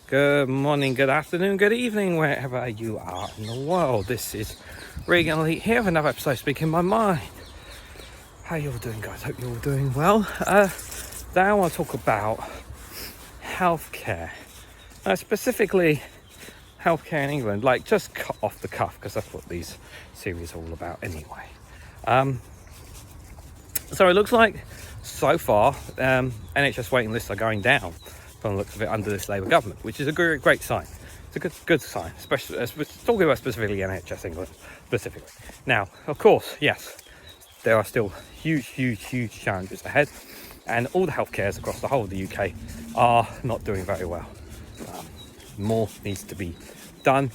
Good morning, good afternoon, good evening, wherever you are in the world. This is Reganelite here with another episode Speaking My Mind. How you all doing, guys? Hope you're all doing well. Today I want to talk about healthcare, specifically healthcare in England, like just cut off the cuff, because that's what these series are all about anyway. So it looks like so far NHS waiting lists are going down from the looks of it under this Labour government, which is a great sign. It's a good sign, especially talking about specifically NHS England specifically. Now, of course, yes, there are still huge challenges ahead, and all the healthcares across the whole of the UK are not doing very well. More needs to be done.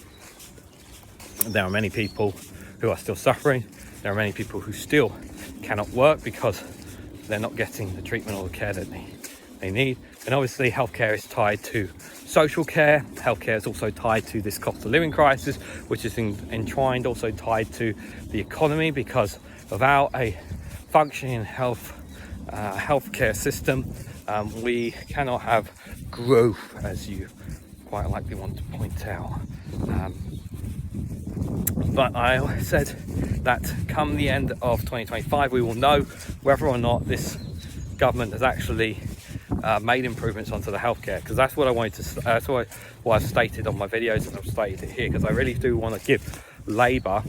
There are many people who are still suffering. There are many people who still cannot work because they're not getting the treatment or the care that they need. And obviously healthcare is tied to social care. Healthcare is also tied to this cost of living crisis, which is entwined, also tied to the economy, because without a functioning healthcare system, we cannot have growth, as you quite likely want to point out. But I said that come the end of 2025, we will know whether or not this government has actually made improvements onto the healthcare, because that's what I wanted to. That's what I've stated on my videos, and I've stated it here, because I really do want to give Labour,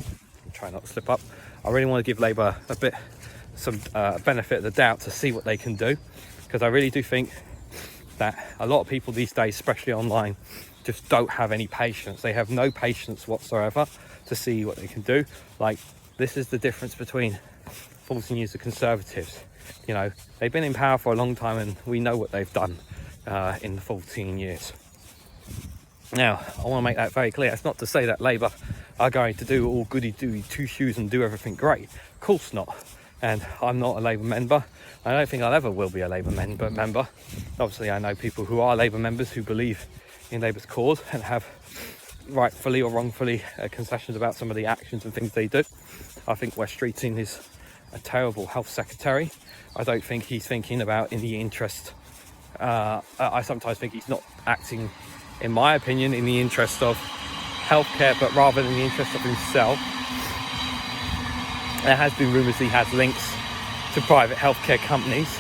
try not to slip up, I really want to give Labour some benefit of the doubt to see what they can do, because I really do think that a lot of people these days, especially online, just don't have any patience. They have no patience whatsoever to see what they can do. Like, this is the difference between 14 years of Conservatives. You know, they've been in power for a long time, and we know what they've done in the 14 years. Now, I want to make that very clear. It's not to say that Labour are going to do all goody-goody two-shoes and do everything great. Of course not. And I'm not a Labour member. I don't think I ever will be a Labour member. Obviously, I know people who are Labour members who believe in Labour's cause and have rightfully or wrongfully concessions about some of the actions and things they do. I think Wes Streeting is a terrible health secretary. I don't think he's thinking about in the interest. I sometimes think he's not acting, in my opinion, in the interest of healthcare, but rather in the interest of himself. There has been rumours he has links to private healthcare companies,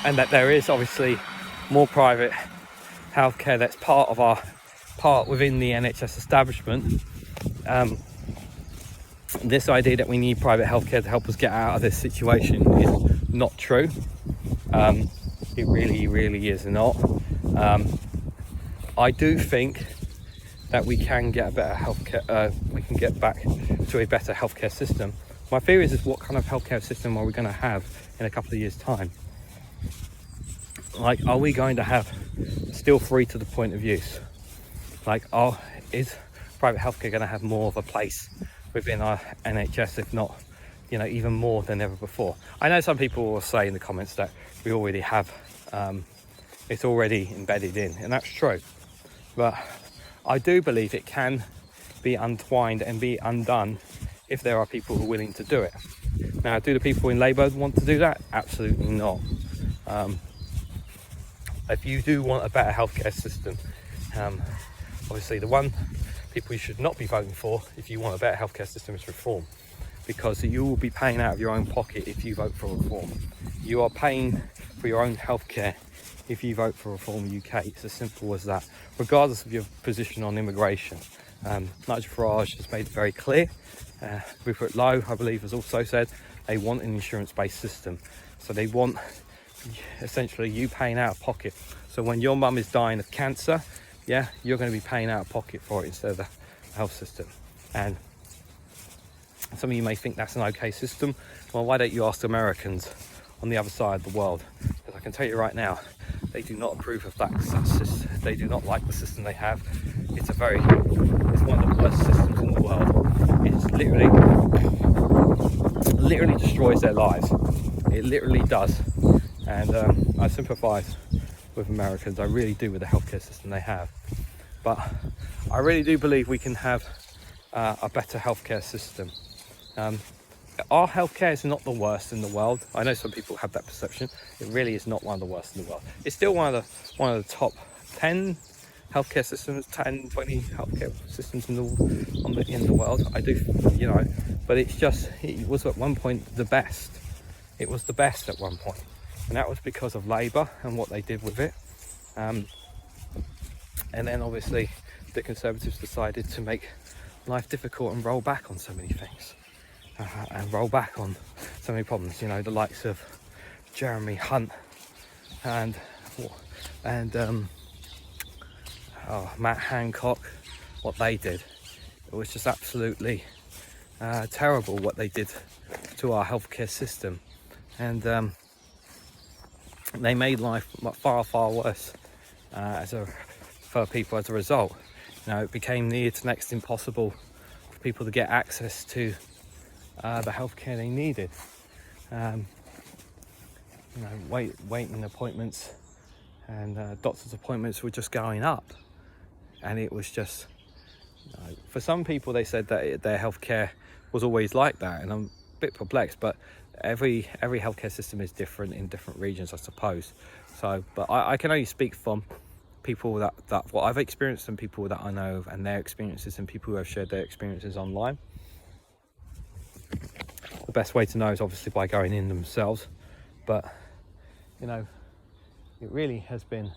and that there is obviously more private healthcare that's part within the NHS establishment. This idea that we need private healthcare to help us get out of this situation is not true. It really is not. I do think that we can get a better healthcare. We can get back to a better healthcare system. My theory is what kind of healthcare system are we going to have in a couple of years' time? Like, are we going to have still free to the point of use? Like, is private healthcare going to have more of a place within our NHS, if not, even more than ever before? I know some people will say in the comments that we already have, it's already embedded in, and that's true. But I do believe it can be untwined and be undone if there are people who are willing to do it. Now, do the people in Labour want to do that? Absolutely not. If you do want a better healthcare system, obviously the one people you should not be voting for if you want a better healthcare system is reform, because you will be paying out of your own pocket if you vote for reform. You are paying for your own healthcare if you vote for Reform UK. It's as simple as that, regardless of your position on immigration. Nigel Farage has made it very clear. Rupert Lowe, I believe, has also said they want an insurance-based system. So they want essentially you paying out of pocket. So when your mum is dying of cancer, you're going to be paying out of pocket for it instead of the health system. And some of you may think that's an okay system. Well, why don't you ask Americans on the other side of the world? Because I can tell you right now, they do not approve of that system. They do not like the system they have. It's one of the worst systems in the world. It's literally destroys their lives. It literally does. And I sympathise with Americans. I really do, with the healthcare system they have. But I really do believe we can have a better healthcare system. Our healthcare is not the worst in the world. I know some people have that perception. It really is not one of the worst in the world. It's still one of the top 10 healthcare systems, 10, 20 healthcare systems in the world. I do, you know, but it was at one point the best. It was the best at one point, and that was because of Labour and what they did with it. And then obviously the Conservatives decided to make life difficult and roll back on so many things, and roll back on so many problems. You know, the likes of Jeremy Hunt and Matt Hancock, what they did. It was just absolutely terrible what they did to our healthcare system, and they made life far worse for people as a result. You know, it became near to next impossible for people to get access to the healthcare they needed. You know, waiting appointments and doctor's appointments were just going up, and it was just, you know, for some people they said that their healthcare was always like that, and I'm a bit perplexed, but every healthcare system is different in different regions, I suppose. So, but I can only speak from people that what I've experienced and people that I know of and their experiences, and people who have shared their experiences online. The best way to know is obviously by going in themselves, but you know, it really has been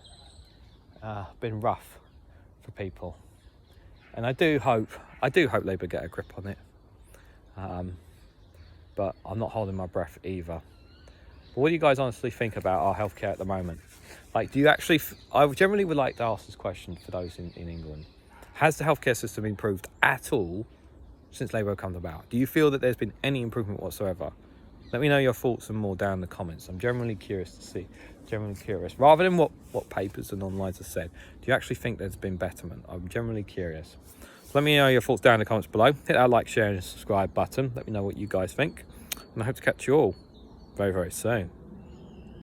rough for people, and I do hope Labour get a grip on it, but I'm not holding my breath either. But what do you guys honestly think about our healthcare at the moment? Like, do you actually, I generally would like to ask this question for those in England. Has the healthcare system improved at all since Labour come about? Do you feel that there's been any improvement whatsoever? Let me know your thoughts and more down in the comments. I'm generally curious. Rather than what papers and online have said, do you actually think there's been betterment? I'm generally curious. So let me know your thoughts down in the comments below. Hit that like, share and subscribe button. Let me know what you guys think. And I hope to catch you all very soon.